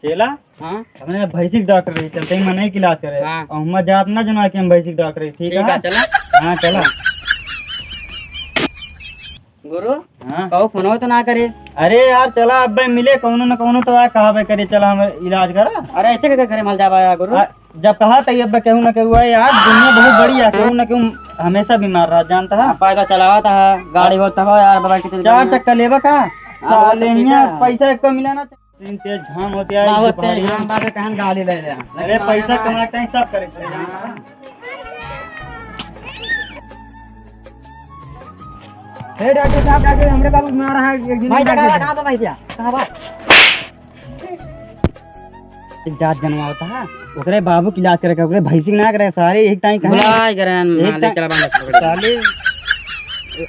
चेला हाँ हमने भैंसिक डॉक्टर रही चलते ही मने की इलाज करे हाँ। और हम जात ना जनवा के हम भैंसिक डॉक्टर रही ठीक है चला हाँ चला गुरु हाँ कहो फोन तो ना करे। अरे यार चला अब भाई मिले कौनो न कौनो तो आ कहा भाई करे चला हम इलाज करा अरे ऐसे कैसे करे मल जावा गुरु। जब कहा था अब कहूँ न कहूँ है यार दुनिया बहुत बड़ी है कहूँ न कहूँ हमेशा बीमार रहा जानता है पैसा चलावा था गाड़ी होता हो यार बाबा कितने चार चक्कर लेबा का साले ठीक यहाँ है। पैसा एक मिला ना दिन तेज झाम होती है बहुत दोपहरी में। हम बात कहन गाड़ी ले ले। अरे पैसा कमाते हैं सब करे डॉक्टर साहब डॉक्टर हमरे बाबू मारा है एक दिन भाई कहां भाई क्या कहां बा जात जनवा होता है ओकरे बाबू की इलाज करे ओकरे भैंसी ना करे सारे एक टाइम बुलाए करन ले चला बांध साले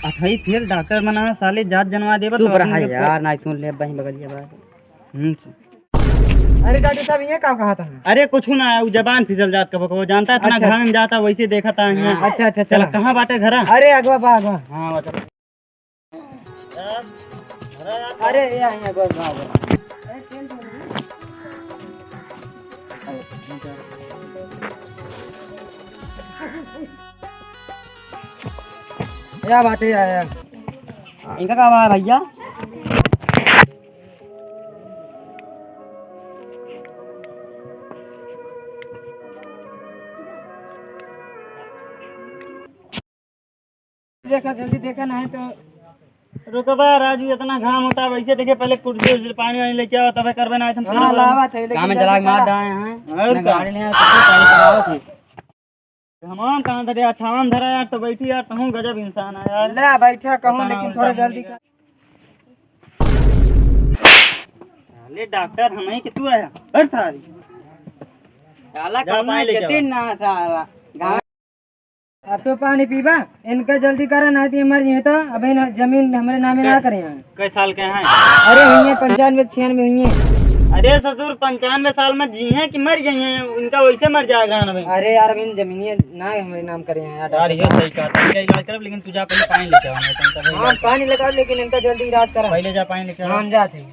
अठाई फिर डॉक्टर बना साले जात जनवा देबा चुप रहा यार ना सुन ले बही बगलिया बात। अरे डॉक्टर साहब ये क्या कहा था। अरे कुछ ना है वो जबान फिसल जात कब वो जानता है इतना घर में जाता वैसे देखा था यहाँ। अच्छा अच्छा चल कहाँ बाटे घर अरे अगवा बा अगवा हाँ चल अरे यहाँ अगवा बा या बात है आया इनका क्या बात भैया देखा जल्दी देखा नहीं तो रुकबा राजू इतना घाम होता है वैसे देखे पहले कुर्सी उर्सी पानी वानी लेके आओ तब करबे ना तुम हां लावा थे लेकिन में जला मार डाए हैं और गाड़ी ने तो पानी चलाओ थी हम कहां धरे छावन धरा यार तो बैठी यार तू गजब इंसान है यार ले बैठा कहूं लेकिन थोड़ा जल्दी कर ले डॉक्टर हमें कि तू आया और सारी काला कमा के ना साला गांव अब तो पानी पीबा इनका जल्दी करा नहीं तो मर जाए तो अबे जमीन हमारे नामे ना करें यहाँ। कई साल के हैं अरे हुई है 95 96 हुई है। अरे ससुर 95 साल में जी हैं कि मर गई हैं उनका वैसे मर जाएगा ना भाई। अरे यार अभी जमीन ना हमारे नाम करें यार ये सही कहा था इनका इलाज कर लेकिन तू जा पहले पानी लेके आ हाँ पानी लगा लेकिन इनका जल्दी इलाज करा पहले जा पानी लेके आ हम जाते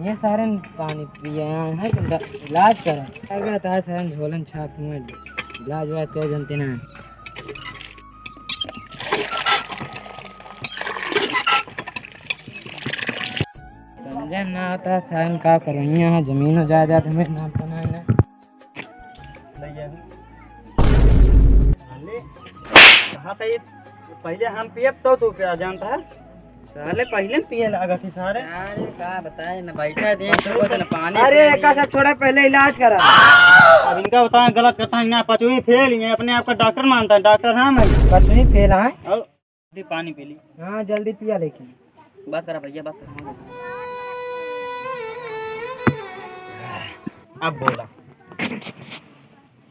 ये सारे पानी पिए हैं कि इलाज करा अगर तो सारे झोलन छाप में इलाज वाज कर जानते ना समझे ना आता सारे का करें यहाँ जमीन हो जायदाद हमें नाम बना है कहा था ये पहले हम पिए तो तू क्या जानता है साले पहले पिए लगा थी सारे। अरे क्या बताए ना बैठा दे तो ना पानी अरे का सब छोड़ा पहले इलाज करा अब इनका बताया गलत करता है ना पचवी फेल ये अपने आप का डॉक्टर मानता है डॉक्टर हाँ मैं पचवी फेल है और पानी पी ली हाँ जल्दी पिया लेकिन बात करा भैया बात करा अब बोला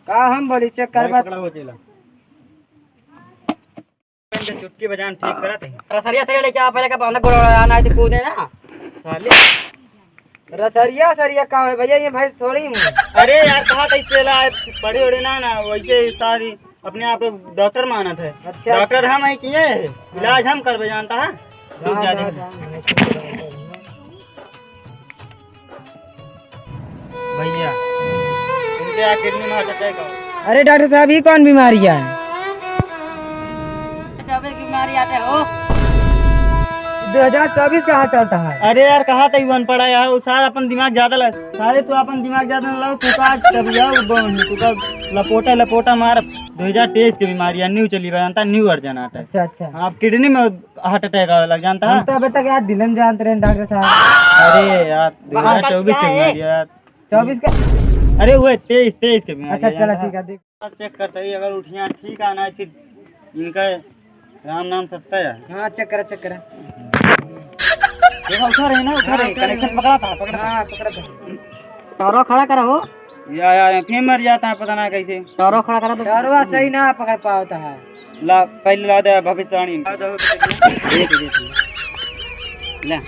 का हम बोली चेक कर बात हो चला चुटकी बजान ठीक करत है रसरिया से लेके आ पहले का बांधा गोड़ा आना है कूदे ना साले रसरिया सरिया का है भैया ये भाई थोड़ी हूं। अरे यार कहा था चला पढ़े उड़े ना ना वैसे सारी अपने आप डॉक्टर माना थे अच्छा डॉक्टर हम ही किए इलाज हम करबे जानता है भैया इनके किडनी में हार्ट अटैक हो। अरे डॉक्टर साहब ये कौन बीमारी है बीमारी आते हो 2024 कहाँ चलता है। अरे यार कहा था वन पड़ा यार सारा अपन दिमाग ज्यादा लग सारे तू अपन दिमाग ज्यादा लगाओ तू का तब जाओ तू का लपोटा मार 2023 की बीमारी है न्यू चली जानता न्यू वर्जन आता है। अच्छा अच्छा आप किडनी में हार्ट अटैक लग जानता है तो अभी तक यार दिलन जानते रहे डॉक्टर साहब। अरे यार 2024 की बीमारी यार 24 का अरे वो 23 की बीमारी अच्छा चलो ठीक है देख चेक करते ही अगर उठिया ठीक आना है फिर इनका राम नाम सत्ता है। हाँ चेक करा देखो उठा रहे ना उठा रहे कनेक्शन पकड़ा था हाँ पकड़ा था टोरो खड़ा करा हो यार फिर मर जाता है पता ना कैसे टोरो खड़ा करा टोरो सही ना पकड़ पाता है ला पहले ला दे भविष्यवाणी ले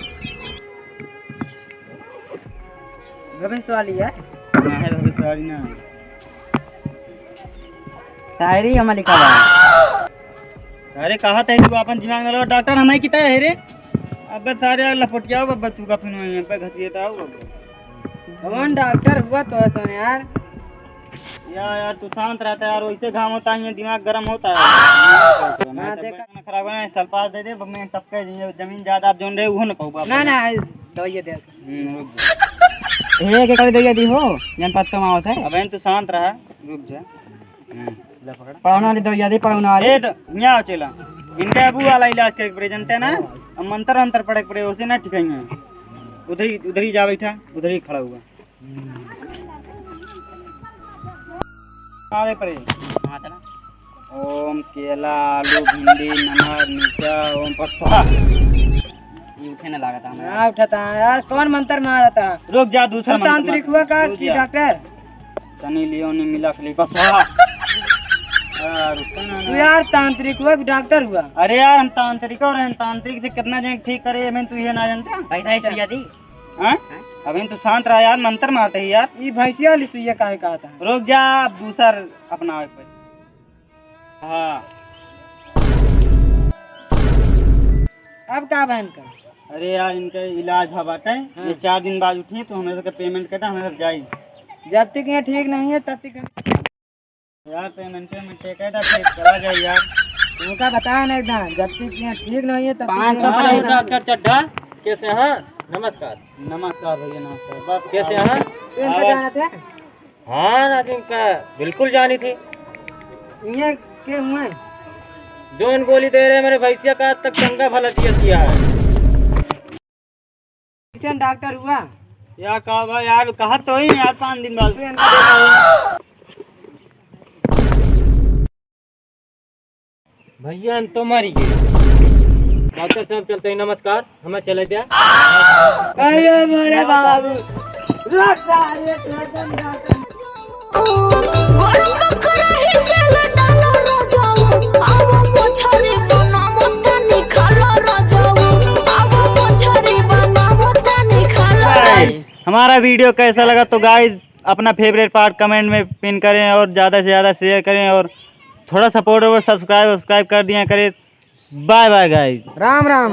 भविष्य वाली है ना है भविष्यवाणी ना शायरी हमें लिखा हुआ है। अरे कहा था तू अपन दिमाग में लगा डॉक्टर हमें किता है रे अब सारे लपटिया बच्चों का फिर वहीं पे घसीए था कौन डॉक्टर हुआ तो यार यार तू शांत रहता है यार वैसे घाम होता है दिमाग गर्म होता है मैं देखा खराब है सल्फास दे दे मैं टपके जमीन ज्यादा आप जोन रहे हो ना पाऊंगा ना ना दवाई दे रुक जा एक एक दवाई दी हो जनपद का मावत है अब तू शांत रहा रुक जा ले पकड़ पढ़ाने वाली दवाई दी पढ़ाने वाली ए यहाँ चला इनका अबू वाला इलाज कर प्रेजेंट है ना अब मंत्र अंतर पड़े पड़े उसे ना ठीक है उधर ही जा बैठा उधर ही खड़ा हुआ आगे पड़े ओम केला आलू भिंडी नमक मिर्चा ओम पत्ता ये उठे ना लगा था हाँ उठाता है यार कौन मंत्र मारा था रुक जा दूसरा मंत्र तांत्रिक हुआ का कि डॉक्टर सनी लियोन ने मिला खली बस यार तांत्रिक हुआ कि डॉक्टर हुआ अरे यार हम तांत्रिक और हम तांत्रिक से कितना जन ठीक करे मैं तू ये ना जानता पैसा सुइया दी हाँ अभी तो शांत रहा यार मंत्र मारते ही यार ये भैंसिया वाली सुइया काहे कहा था रुक जा दूसर अपना हाँ अब क्या बहन का अरे यार इनका इलाज हवाता है ये 4 दिन बाद उठिए तो हमें पेमेंट करता हमें जाए जब तक ये ठीक नहीं है तब तक यार पेमेंट में टेकेटा फिर चला जाए यार उनका बताया ना एकदम जब तक ये ठीक नहीं है तब 500 डॉक्टर चड्ढा कैसे हैं नमस्कार नमस्कार भैया नमस्कार बस कैसे हैं इनका जाना था हाँ नाजिम का बिल्कुल जानी थी ये के हुए जोन गोली दे रहे मेरे भैंसिया का आज तक चंगा भला किया है किचन डॉक्टर हुआ यार कहा यार कहा तो ही यार 5 दिन बाद भैया तो मारी गए डॉक्टर साहब चलते हैं नमस्कार हमें चले जाए अरे मेरे बाबू हमारा वीडियो कैसा लगा तो गाइस अपना फेवरेट पार्ट कमेंट में पिन करें और ज़्यादा से ज़्यादा शेयर करें और थोड़ा सपोर्ट और सब्सक्राइब कर दिया करें bye bye guys Ram Ram